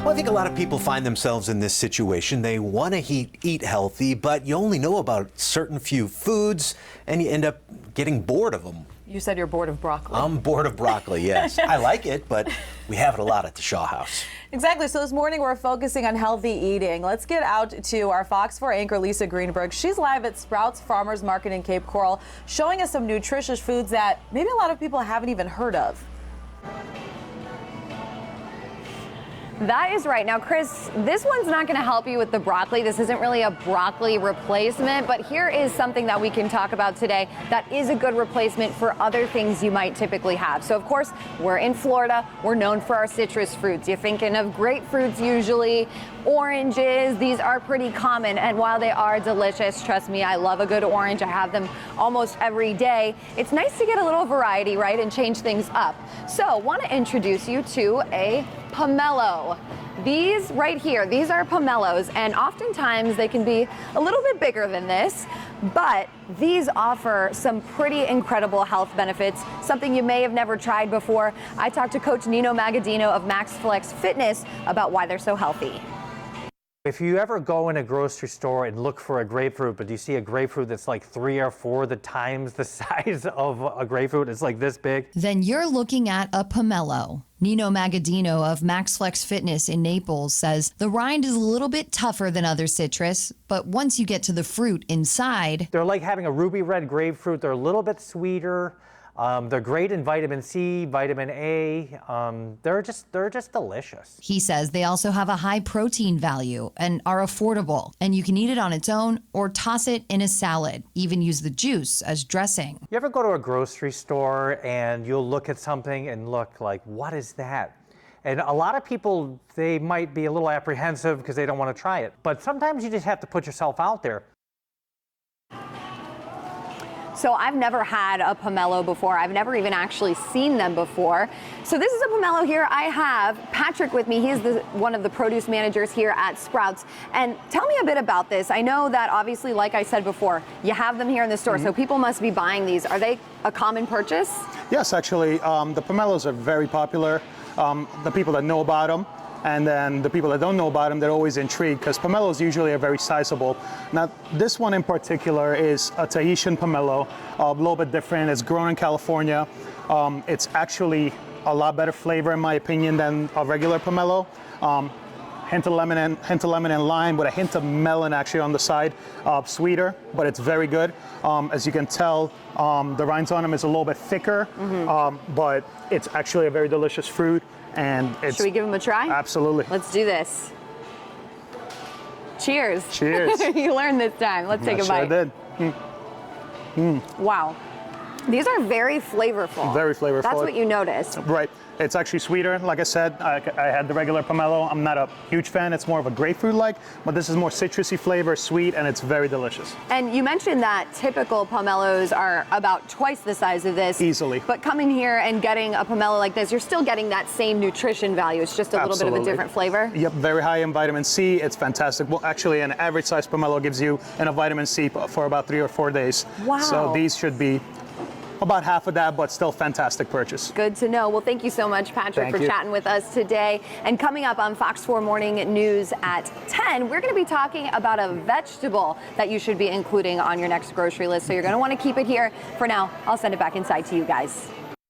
Well, I think a lot of people find themselves in this situation. They want to eat healthy, but you only know about certain few foods, and you end up getting bored of them. You said you're bored of broccoli. I'm bored of broccoli, yes. I like it, but we have it a lot at the Shaw House. Exactly. So this morning we're focusing on healthy eating. Let's get out to our Fox 4 anchor, Lisa Greenberg. She's live at Sprouts Farmers Market in Cape Coral, showing us some nutritious foods that maybe a lot of people haven't even heard of. That is right. Now, Chris, this one's not going to help you with the broccoli. This isn't really a broccoli replacement, but here is something that we can talk about today that is a good replacement for other things you might typically have. So, of course, we're in Florida. We're known for our citrus fruits. You're thinking of grapefruits usually, oranges. These are pretty common, and while they are delicious, trust me, I love a good orange. I have them almost every day. It's nice to get a little variety, right, and change things up. So, want to introduce you to a Pummelo. These right here, these are Pummelos, and oftentimes they can be a little bit bigger than this, but these offer some pretty incredible health benefits, something you may have never tried before. I talked to Coach Nino Magaddino of MaxFlex Fitness about why they're so healthy. If you ever go in a grocery store and look for a grapefruit, but you see a grapefruit that's like 3 or 4 times the size of a grapefruit, it's like this big, then you're looking at a Pummelo. Nino Magaddino of MaxFlex Fitness in Naples says the rind is a little bit tougher than other citrus, but once you get to the fruit inside, they're like having a ruby red grapefruit. They're a little bit sweeter. They're great in vitamin C, vitamin A. They're just delicious. He says they also have a high protein value and are affordable, and you can eat it on its own or toss it in a salad, even use the juice as dressing. You ever go to a grocery store and you'll look at something and look like, what is that? And a lot of people, they might be a little apprehensive because they don't want to try it. But sometimes you just have to put yourself out there. So I've never had a Pummelo before. I've never even actually seen them before. So this is a Pummelo here. I have Patrick with me. He is one of the produce managers here at Sprouts. And tell me a bit about this. I know that obviously, like I said before, you have them here in the store, so people must be buying these. Are they a common purchase? Yes, actually, the Pummelos are very popular. The people that know about them, and then the people that don't know about them, they're always intrigued because Pummelos usually are very sizable. Now, this one in particular is a Tahitian Pummelo, a little bit different. It's grown in California. It's actually a lot better flavor, in my opinion, than a regular Pummelo. Hint of lemon and lime with a hint of melon actually on the side. Sweeter, but it's very good. As you can tell, the rinds on them is a little bit thicker, but it's actually a very delicious fruit. And it's, should we give them a try? Absolutely. Let's do this. Cheers. Cheers. You learned this time. Let's take a bite. Sure did. Wow. These are very flavorful. Very flavorful. That's what you noticed. Right. It's actually sweeter. Like I said, I had the regular Pummelo. I'm not a huge fan. It's more of a grapefruit-like, but this is more citrusy flavor, sweet, and it's very delicious. And you mentioned that typical Pummelos are about twice the size of this. Easily. But coming here and getting a Pummelo like this, you're still getting that same nutrition value. It's just a little bit of a different flavor. Yep, very high in vitamin C. It's fantastic. Well, actually, an average size Pummelo gives you enough vitamin C for about 3 or 4 days. Wow. So these should be about half of that, but still fantastic purchase. Good to know. Well, thank you so much, Patrick, for chatting with us today. And coming up on Fox 4 Morning News at 10, we're going to be talking about a vegetable that you should be including on your next grocery list. So you're going to want to keep it here. For now, I'll send it back inside to you guys.